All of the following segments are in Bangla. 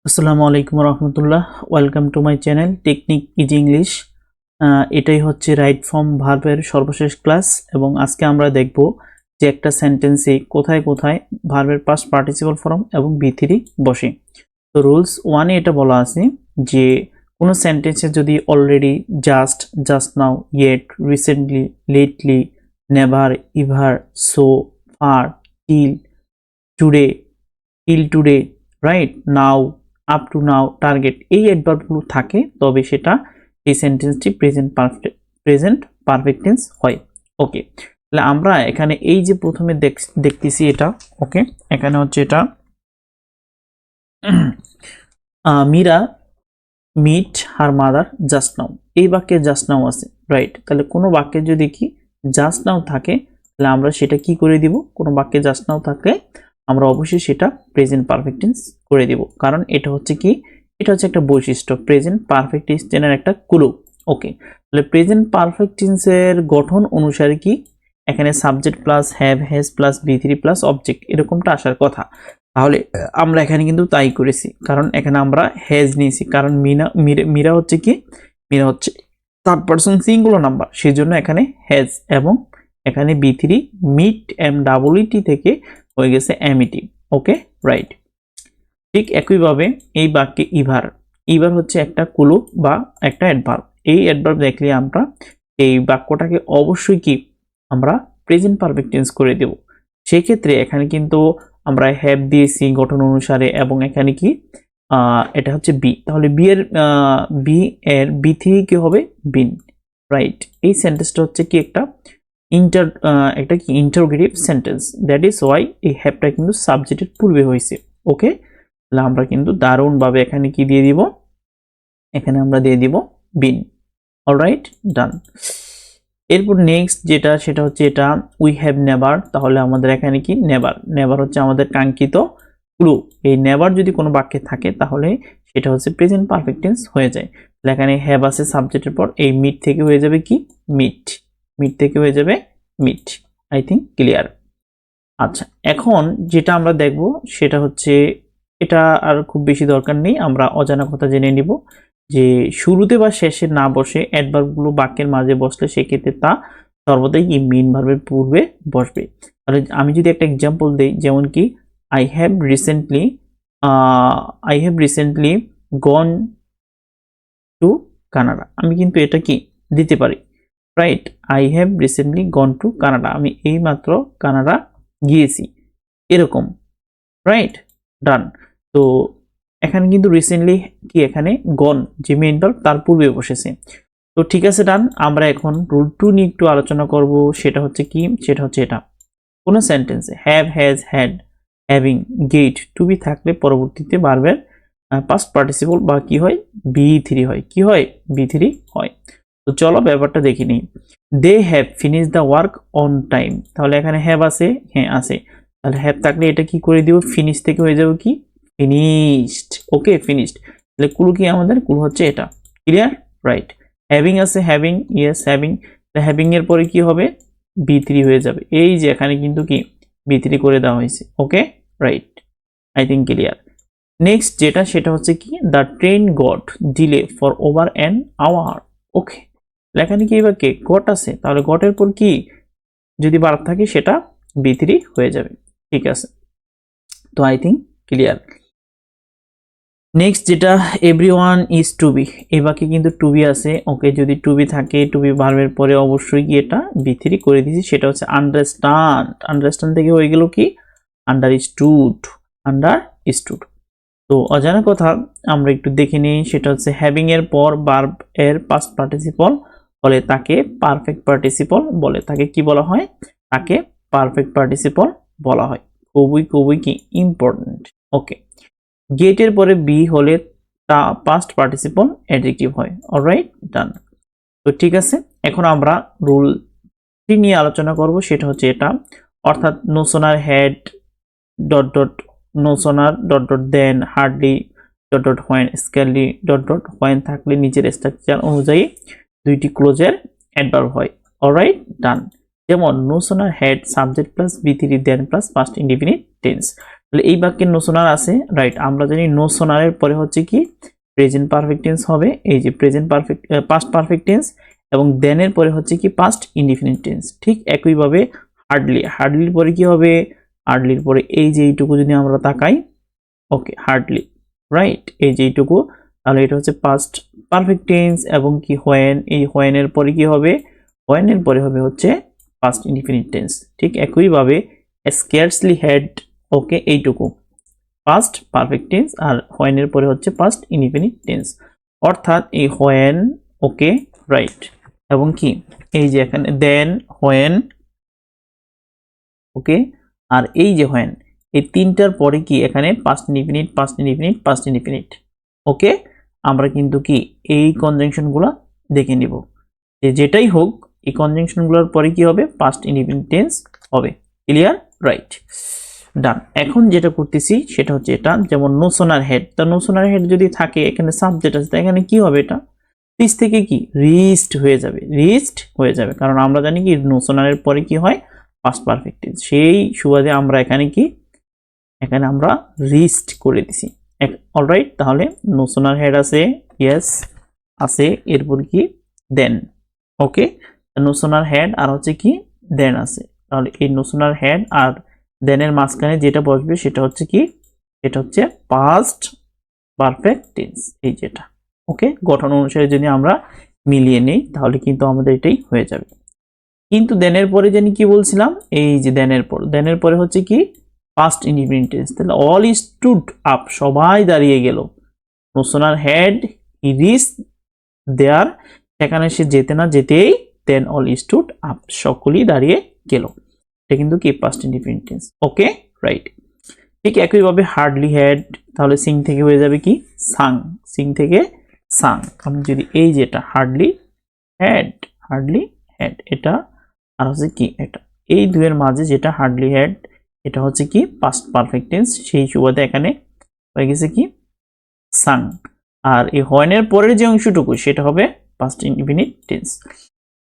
আসসালামু আলাইকুম রহমতুল্লাহ। Welcome to my channel technique easy English. এটাই হচ্ছে রাইট ফর্ম ভার্বের সর্বশেষ ক্লাস এবং আজকে আমরা দেখব যে একটা সেন্টেন্সে কোথায় কোথায় ভার্বের পাস্ট পার্টিসিপল ফর্ম এবং বি3 বসে। তো রুলস 1-এ এটা বলা আছে যে কোনো সেন্টেন্সে যদি already just, just now, yet, recently, lately, never, ever, so, far, till, today, till today, right, now, up to now, target, এই অ্যাডভার্বগুলো থাকে তবে সেটা এই সেন্টেন্সটি প্রেজেন্ট পারফেক্ট টেন্স হয়। ওকে, তাহলে আমরা এখানে এই যে প্রথমে দেখতেছি এটা, ওকে, এখানে হচ্ছে এটা Meera meet her mother just now, এই বাক্যে জাস্ট নাও আছে, রাইট। তাহলে কোনো বাক্যে যদি কি জাস্ট নাও থাকে তাহলে আমরা সেটা কি করে দিব, কোনো বাক্যে জাস্ট নাও থাকলে আমরা অবশ্যই সেটা প্রেজেন্ট পারফেক্ট টেন্স করে দিব, কারণ এটা হচ্ছে কি, এটা হচ্ছে একটা বৈশিষ্ট্য প্রেজেন্ট পারফেক্ট টেন্সের একটা ক্লু। ওকে, তাহলে প্রেজেন্ট পারফেক্ট টেন্সের গঠন অনুসারে কি এখানে subject plus have, has plus বি3 প্লাস অবজেক্ট এরকমটা আসার কথা। তাহলে আমরা এখানে কিন্তু তাই করেছি, কারণ এখানে আমরা হ্যাজ নিয়েছি, কারণ মীরা হচ্ছে কি, মীরা হচ্ছে থার্ড পারসন সিঙ্গুলার নাম্বার, সেই জন্য এখানে হ্যাজ এবং এখানে বি3 মিট এমডব্লিউটি থেকে হয়ে গেছে এমইটি। ওকে, রাইট। ঠিক একইভাবে এই বাক্যে ইভার, ইভার হচ্ছে একটা ক্লু বা একটা অ্যাডভার্ব। এই অ্যাডভার্ব দেখলে আমরা এই বাক্যটাকে অবশ্যই কি আমরা প্রেজেন্ট পারফেক্ট টেন্স করে দেব। সেই ক্ষেত্রে এখানে কিন্তু আমরা হ্যাভ দিয়েছি গঠন অনুসারে এবং এখানে কি এটা হচ্ছে বি, তাহলে বি এর বি3 কি হবে, বিন, রাইট। এই সেন্টেন্সটা হচ্ছে কি একটা কি interrogative sentence, that is Y এই হ্যাভটা কিন্তু সাবজেক্টের পূর্বে হয়েছে। ওকে, তাহলে আমরা কিন্তু দারুণভাবে এখানে কি দিয়ে দিব, এখানে আমরা দিয়ে দিব বিন। অলরাইট, ডান। এরপর নেক্সট যেটা সেটা হচ্ছে এটা উই হ্যাভ নেভার, তাহলে আমাদের এখানে কি নেভার, নেভার হচ্ছে আমাদের কাঙ্ক্ষিত ক্লু। এই নেভার যদি কোনো বাক্যে থাকে তাহলে সেটা হচ্ছে প্রেজেন্ট পারফেক্ট টেন্স হয়ে যায়। তাহলে এখানে হ্যাভ আছে সাবজেক্টের পর, এই মিট থেকে হয়ে যাবে কি মিট, মিট থেকে হয়ে যাবে মিট। I think clear. আচ্ছা, এখন যেটা আমরা দেখব সেটা হচ্ছে এটা আর খুব বেশি দরকার নেই, আমরা অজানা কথা জেনে নিব যে শুরুতে বা শেষে না বসে অ্যাডভার্বগুলো বাক্যের মাঝে বসলে সেক্ষেত্রে তা সর্বদাই কি মেইন ভার্বের পূর্বে বসবে। তাহলে আমি যদি একটা এক্সাম্পল দেই, যেমন কি I have recently gone to Canada, আমি কিন্তু এটা কি দিতে পারি, right. I have recently gone to Canada, আমি এই মাত্র কানাডা গিয়েছি, এরকম, রাইট, ডান। তো এখানে কিন্তু রিসেন্টলি কি এখানে গন যে মেইন ভার্ব তার পূর্বে বসেছে। তো ঠিক আছে, ডান। আমরা এখন রুল 2 নিয়ে একটু আলোচনা করব, সেটা হচ্ছে কি, সেটা হচ্ছে এটা কোনো সেন্টেন্সে have, has, had, having, get, to be থাকলে পরবর্তীতে ভার্বের পাস্ট পার্টিসিপল বা কি হয়, বি3 হয়, কি হয়, বি3 হয়। তো চলো ব্যাপারটা দেখে নিই। They have finish the work on time, তাহলে এখানে হ্যাভ আছে, হ্যাঁ আছে, তাহলে হ্যাভ থাকলে এটা কি করে দিব, ফিনিশ থেকে হয়ে যাবে কি ফিনিশড। ওকে, ফিনিশড। তাহলে কুলু কি আমাদের, কুলু হচ্ছে এটা, ক্লিয়ার, রাইট। হ্যাভিং আছে, হ্যাভিং, ইয়েস হ্যাভিং, হ্যাভিং এর পরে কি হবে, বি3 হয়ে যাবে, এই যে এখানে কিন্তু কি বি3 করে দেওয়া হয়েছে। Okay, right, I think clear. Next যেটা সেটা হচ্ছে কি the train got delay for over an hour. Okay, এখানে কি এবার কে গট আছে, তাহলে গটের পর কি যদি ভার্ব থাকে সেটা বি3 হয়ে যাবে, ঠিক আছে। তো আই থিঙ্ক ক্লিয়ার। নেক্সট যেটা এভরিওয়ান ইজ টু বি, এই বাক্যে কিন্তু টু বি আছে। ওকে, যদি টু বি থাকে টু বি ভার্বের পরে অবশ্যই কি এটা বি3 করে দিয়েছি, সেটা হচ্ছে আন্ডারস্ট্যান্ড, আন্ডারস্ট্যান্ড থেকে হয়ে গেল কি আন্ডারস্টুড, আন্ডারস্টুড। তো অজানা কথা আমরা একটু দেখে নিই, সেটা হচ্ছে হ্যাভিং এর পর ভার্ব এর পাস্ট পার্টিসিপল বলে তাকে পারফেক্ট পার্টিসিপল বলে, তাকে কি বলা হয়, তাকে পারফেক্ট পার্টিসিপল বলা হয়, খুবই খুবই কি ইম্পর্টেন্ট। ওকে, গেটের পরে বি হলে তা পাস্ট পার্টিসিপল অ্যাডজেক্টিভ হয়। অলরাইট, ডান। তো ঠিক আছে, এখন আমরা রুল 3 নিয়ে আলোচনা করব, সেটা হচ্ছে এটা, অর্থাৎ no sooner had dot dot, no sooner dot dot then, hardly dot dot when, scarcely dot dot when থাকলে নিচের স্ট্রাকচার অনুযায়ী দুইটি ক্লোজের অ্যাডভার্ব হয়। অলরাইট, ডান। যেমন no sooner had subject plus বি3 then plus past indefinite tense, তাহলে এই বাক্যে নো সোনার আছে, রাইট। আমরা জানি নো সোনারের পরে হচ্ছে কি প্রেজেন্ট পারফেক্ট টেন্স হবে, এই যে present perfect past perfect tense, এবং দেনের পরে হচ্ছে কি পাস্ট ইনডিফিনিট টেন্স। ঠিক একইভাবে হার্ডলি, হার্ডলির পরে কি হবে, হার্ডলির পরে এই যে এইটুকু যদি আমরা তাকাই, ওকে হার্ডলি, রাইট, এই যে এইটুকু, তাহলে এটা হচ্ছে পাস্ট পারফেক্ট টেন্স। এবং কি হোয়েন, এই হোয়েনের পরে কি হবে, হোয়েনের পরে হবে হচ্ছে পাস্ট ইনডিফিনিট টেন্স। ঠিক একইভাবে স্কেয়ারসলি হ্যাড, ওকে এইটুকু পাস্ট পারফেক্ট টেন্স, আর হোয়েনের পরে হচ্ছে পাস্ট ইনডিফিনিট টেন্স। অর্থাৎ এই হোয়েন, ওকে রাইট, এবং কি এই যে এখানে দেন, হোয়েন, ওকে, আর এই যে হোয়েন, এই তিনটার পরে কি এখানে past indefinite, past indefinite, past indefinite. Okay, আমরা কিন্তু কি এই কনজাংশনগুলো দেখে নিব যে যেটাই হোক এই কনজাংশনগুলোর পরে কি হবে, পাস্ট ইনডিফিনিট টেন্স হবে। ক্লিয়ার, রাইট, ডান। এখন যেটা করতেছি সেটা হচ্ছে এটা, যেমন নো সোনার হেড, তো নো সোনার হেড যদি থাকে এখানে সাবজেক্ট আছে, এখানে কি হবে, এটা রিচ থেকে কি রিচড হয়ে যাবে, রিচড হয়ে যাবে, কারণ আমরা জানি কি নো সোনারের পরে কি হয় পাস্ট পারফেক্ট টেন্স। সেই সুবাদে আমরা এখানে কি, এখানে আমরা রিচড করে দিছি। অলরাইট, তাহলে নো সোনার হেড আছে, ইয়েস আছে, এরপর কি দেন, ওকে, নো সোনার হেড আর হচ্ছে কি দেন আছে, তাহলে এই নো সোনার হেড আর দেনের মাঝখানে যেটা বসবে সেটা হচ্ছে কি, এটা হচ্ছে পাস্ট পারফেক্ট টেন্স, এই যেটা। ওকে, গঠন অনুসারে যদি আমরা মিলিয়ে নেই তাহলে কিন্তু আমাদের এটাই হয়ে যাবে। কিন্তু দেনের পরে জানি কি বলছিলাম, এই যে দেনের পরে হচ্ছে কি পাস্ট ইনডিফিনিট টেন্স, তাহলে অল স্টুড আপ, সবাই দাঁড়িয়ে গেল। No sooner head he reach দেয়ার, সেখানে সে যেতে না যেতেই দেন অল স্টুড আপ, সকলেই দাঁড়িয়ে গেল। এটা কিন্তু কি past indefinite tense. Okay, right. ঠিক একইভাবে হার্ডলি হ্যাড, তাহলে সিং থেকে হয়ে যাবে কি সাং, সিং থেকে সাং। আমি যদি এই যেটা হার্ডলি হ্যাড, হার্ডলি হ্যাড এটা, আর হচ্ছে কি এটা, এই দুয়ের মাঝে যেটা হার্ডলি হ্যাড, এটা হচ্ছে কি পাস্ট পারফেক্ট টেন্স, সেই সুবাদে এখানে হয়ে গেছে কি সাং। আর এই হোয়েনের পরের যে অংশটুকু সেটা হবে পাস্ট ইনডিফিনিট টেন্স।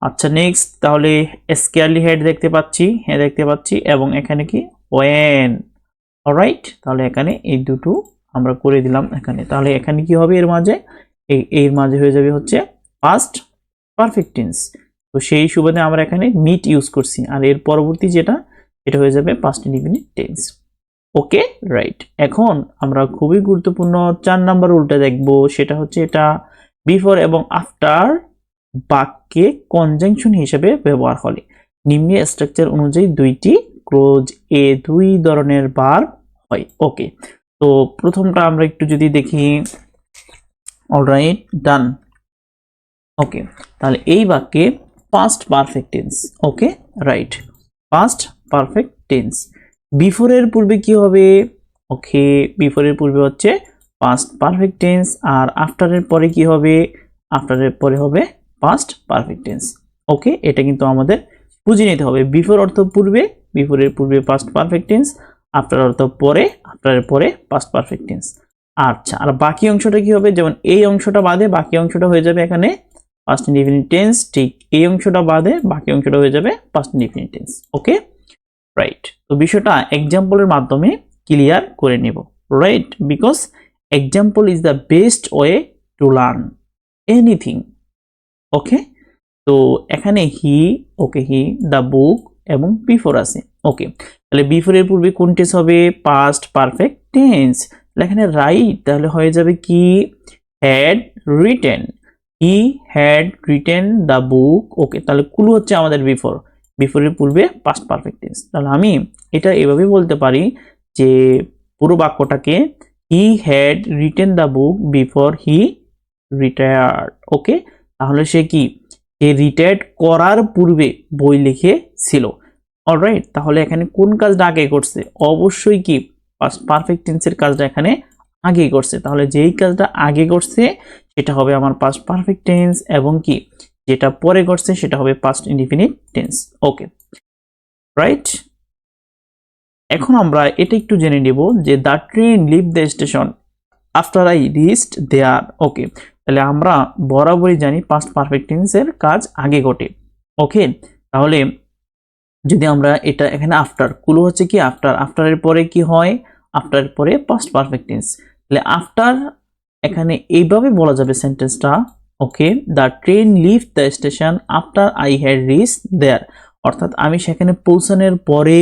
আচ্ছা, নেক্সট, তাহলে স্কেয়ারলি হেড দেখতে পাচ্ছি, হ্যাঁ দেখতে পাচ্ছি, এবং এখানে কি ওয়েন। অলরাইট, তাহলে এখানে এই দুটো আমরা করে দিলাম এখানে, তাহলে এখানে কি হবে এর মাঝে, এর মাঝে হয়ে যাবে হচ্ছে পাস্ট পারফেক্ট টেন্স। তো সেই সুবাদে আমরা এখানে মিট ইউজ করছি, আর এর পরবর্তী যেটা এটা হয়ে যাবে past indefinite tense. Okay, right. এখন আমরা খুবই গুরুত্বপূর্ণ 4 নাম্বার রুলটা দেখব, সেটা হচ্ছে এটা বিফোর এবং আফটার বাক্যে কনজাংশন হিসেবে ব্যবহার হলে নিম্ন স্ট্রাকচার অনুযায়ী দুইটি ক্লোজ এ দুই ধরনের ভার্ব হয়। ওকে, তো প্রথমটা আমরা একটু যদি দেখি, অলরাইট, ডান। ওকে, তাহলে এই বাক্যে past perfect tense, okay right, past perfect tense. বিফোরের পূর্বে কি হবে, ওকে বিফোরের পূর্বে হচ্ছে পাস্ট পারফেক্ট টেন্স, আর আফটারের পরে কি হবে, আফটারের পরে হবে পাস্ট পারফেক্ট টেন্স। ওকে, এটা কিন্তু আমাদের বুঝে নিতে হবে। বিফোর অর্থ পূর্বে, বিফোরের পূর্বে পাস্ট পারফেক্ট টেন্স, আফটার অর্থ পরে, আফটারের পরে পাস্ট পারফেক্ট টেন্স। আচ্ছা, আর বাকি অংশটা কি হবে, যেমন এই অংশটা বাদে বাকি অংশটা হয়ে যাবে এখানে পাস্ট ইনডিফিনিট টেন্স, ঠিক এই অংশটা বাদে বাকি অংশটা হয়ে যাবে past indefinite tense. Okay, right. তো বিষয়টা এক্সাম্পলের মাধ্যমে ক্লিয়ার করে নেব, right, because example is the best way to learn anything. Okay, তো এখানে হি, ওকে হি, দ্য বুক এবং বিফোর আছে। ওকে, তাহলে বিফোরের পূর্বে কোন টেন্স হবে, পাস্ট পারফেক্ট টেন্স। তাহলে এখানে রাইট, তাহলে হয়ে যাবে কি had written, he had written the book. Okay, তাহলে ক্লু হচ্ছে আমাদের বিফোর, বিফোরের পূর্বে পাস্ট পারফেক্ট টেন্স। তাহলে আমি এটা এভাবে বলতে পারি যে পুরো বাক্যটাকে he had written the book before he retired. Okay, তাহলে সে কি, সে রিটায়ার্ড করার পূর্বে বই লিখেছিল। অলরাইট, তাহলে এখানে কোন কাজটা আগে করছে, অবশ্যই কি পাস্ট পারফেক্ট টেন্সের কাজটা এখানে আগে করছে। তাহলে যেই কাজটা আগে করছে সেটা হবে আমার পাস্ট পারফেক্ট টেন্স, এবং কি যেটা পরে করছে সেটা হবে past indefinite tense. Okay, right. এখন আমরা এটা একটু জেনে নেব যে the train leave the station after I reached there. Okay, তাহলে আমরা বরাবরই জানি পাস্ট পারফেক্ট টেন্সের কাজ আগে ঘটে। ওকে, তাহলে যদি আমরা এটা এখানে আফটার, কুলো হচ্ছে কি আফটার, আফটারের পরে কি হয়, আফটার পরে পাস্ট পারফেক্ট টেন্স। তাহলে আফটার এখানে এইভাবে বলা যাবে সেন্টেন্সটা, okay, the train leave the station after I had reach there, অর্থাৎ আমি সেখানে পৌঁছানোর পরে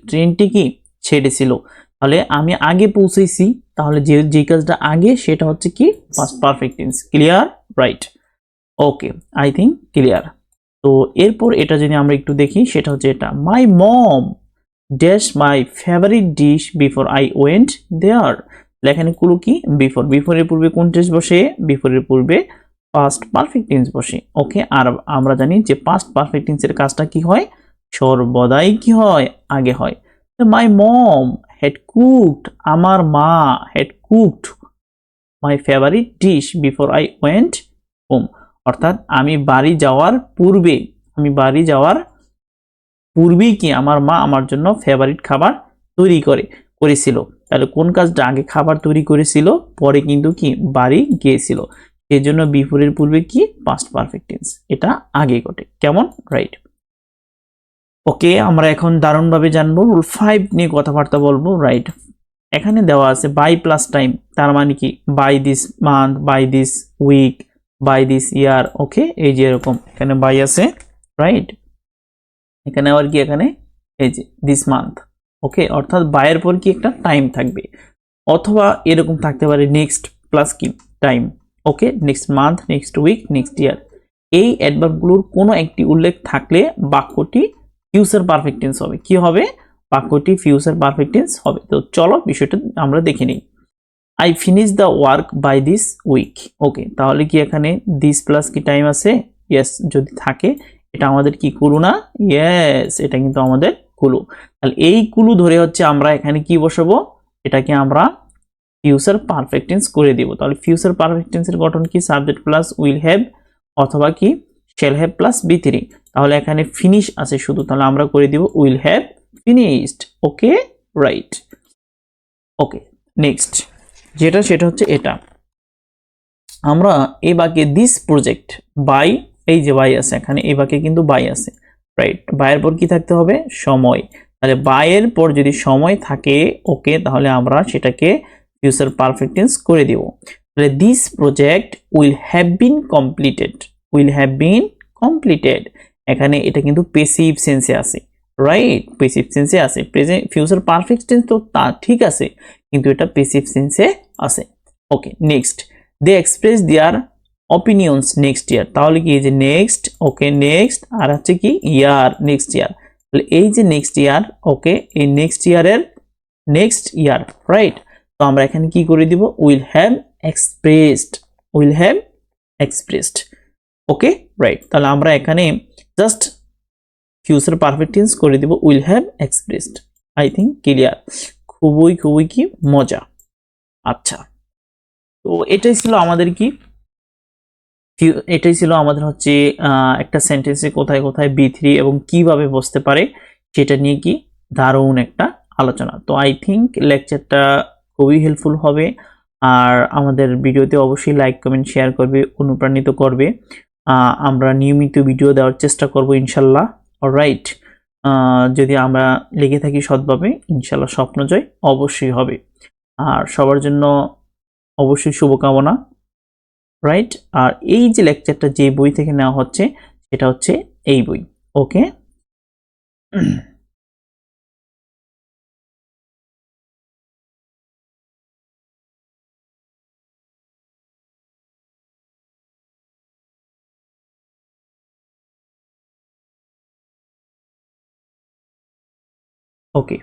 ট্রেনটি কি ছেড়েছিল। তাহলে আমি আগে পৌঁছেছি, তাহলে যে কাজটা আগে সেটা হচ্ছে কি past perfect tense. Clear? Right, okay, I think clear. তো এরপর এটা যদি আমরা একটু দেখি, সেটা হচ্ছে এটা, my mom dash my favourite dish before I went there. এখানে কুলু কি বিফোর, বিফোরের পূর্বে কোন টেন্স বসে, বিফোরের পূর্বে পাস্ট পারফেক্ট টেন্স বসে। ওকে, আর আমরা জানি যে পাস্ট পারফেক্ট টেন্সের কাজটা কি হয়, সর্বদাই কি হয়, আগে হয়। মাই মম হ্যাড কুকড, আমার মা had cooked my favourite dish before I went home, অর্থাৎ আমি বাড়ি যাওয়ার পূর্বেই কি আমার মা আমার জন্য ফেভারিট খাবার তৈরি করেছিল। তাহলে কোন কাজটা আগে খাবার তৈরি করেছিল, পরে কিন্তু কি বাড়ি গিয়েছিল, সেই জন্য বিফোরের পূর্বে কি পাস্ট পারফেক্ট টেন্স, এটা আগে ঘটে। কেমন? রাইট, ওকে, আমরা এখন দারুণভাবে জানবো রুল 5 নিয়ে কথাবার্তা বলবো। রাইট, এখানে দেওয়া আছে বাই প্লাস টাইম, তার মানে কি by this month, by this week, by this year. Okay, এই যে এরকম এখানে বাই আছে, রাইট, এখানে আবার কি, এখানে এই যে দিস মান্থ। ওকে, অর্থাৎ বাইয়ের পর কি একটা টাইম থাকবে, অথবা এরকম থাকতে পারে নেক্সট প্লাস কি time. Okay, next month, next week, next year, এই অ্যাডভার্বগুলোর কোনো একটি উল্লেখ থাকলে বাক্যটি ফিউচার পারফেক্ট টেন্স হবে। কি হবে? বাক্যটি ফিউচার পারফেক্ট টেন্স হবে। তো চলো বিষয়টা আমরা দেখে নিই। I finish the work by this week. Okay, তাহলে কি এখানে দিস প্লাস কি টাইম আছে? ইয়েস, যদি থাকে এটা আমাদের কি কুলু না? ইয়েস, এটা কিন্তু আমাদের কুলু। তাহলে এই কুলু ধরে হচ্ছে আমরা এখানে কি বসাবো, এটাকে আমরা ফিউচার পারফেক্ট টেন্স করে দিব। তাহলে ফিউচার পারফেক্ট টেন্সের গঠন কি, সাবজেক্ট প্লাস উইল হ্যাভ অথবা কি শ্যাল হ্যাভ প্লাস বি3। তাহলে এখানে ফিনিশ আছে শুধু, তাহলে আমরা করে দিব will have finished. Okay, right, okay, next যেটা সেটা হচ্ছে এটা, আমরা এই বাক্যে দিস প্রজেক্ট বাই, এই যে বাই আছে এখানে, এই বাক্যে কিন্তু বাই আছে, রাইট, বাইয়ের পর কি থাকতে হবে, সময়। তাহলে বাইয়ের পর যদি সময় থাকে, ওকে, তাহলে আমরা সেটাকে ফিউচার পারফেক্ট টেন্স করে দিব। তাহলে this project will have been completed, will have been completed, এখানে এটা কিন্তু পেসিভ সেন্সে আছে, রাইট, পেসিভ সেন্সে আছে। প্রেজেন্ট ফিউচার পারফেক্ট টেন্স তো তা ঠিক আছে, কিন্তু এটা পেসিভ সেন্সে আছে। Okay, next, they express their opinions next year. তাহলে কি এই যে নেক্সট, ওকে, নেক্সট, আর হচ্ছে কি ইয়ার, নেক্সট ইয়ার। তাহলে এই যে নেক্সট ইয়ার, ওকে, এই নেক্সট ইয়ারের নেক্সট ইয়ার, রাইট। তো আমরা এখানে কি করে দিব, will have expressed, will have expressed. Okay, right, তাহলে আমরা এখানে জাস্ট ফিউচার পারফেক্ট টেন্স করে দিব will have expressed. I think clear, খুবই কি মজা। আচ্ছা, তো এটাই ছিল আমাদের কি, এটাই ছিল আমাদের হচ্ছে একটা সেন্টেন্সে কোথায় কোথায় বি3 এবং কিভাবে বসতে পারে সেটা নিয়ে কি দারুণ একটা আলোচনা। তো আই থিঙ্ক লেকচারটা খুবই হেল্পফুল হবে, আর আমাদের ভিডিওতে অবশ্যই লাইক কমেন্ট শেয়ার করবে, অনুপ্রাণিত করবে। আমরা নিয়মিত ভিডিও দেওয়ার চেষ্টা করব ইনশাল্লাহ। অলরাইট, যদি আমরা লেগে থাকি সৎভাবে, ইনশাল্লাহ স্বপ্ন জয় অবশ্যই হবে। আর সবার জন্য অবশ্যই শুভকামনা, রাইট। আর এই যে লেকচারটা যে বই থেকে নেওয়া হচ্ছে সেটা হচ্ছে এই বই। ওকে, ওকে,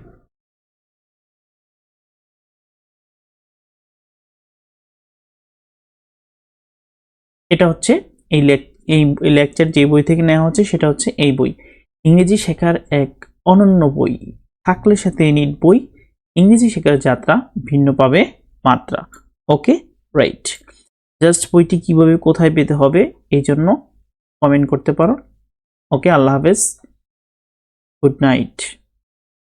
এটা হচ্ছে এই লেকচার যে বই থেকে নেওয়া হচ্ছে সেটা হচ্ছে এই বই, ইংরেজি শেখার এক অনন্য বই, থাকলে সাথে নিট বই, ইংরেজি শেখার যাত্রা ভিন্ন পাবে মাত্রা। ওকে, রাইট, জাস্ট বইটি কিভাবে কোথায় পেতে হবে এই জন্য কমেন্ট করতে পারো। ওকে, আল্লাহ হাফেজ, গুড নাইট।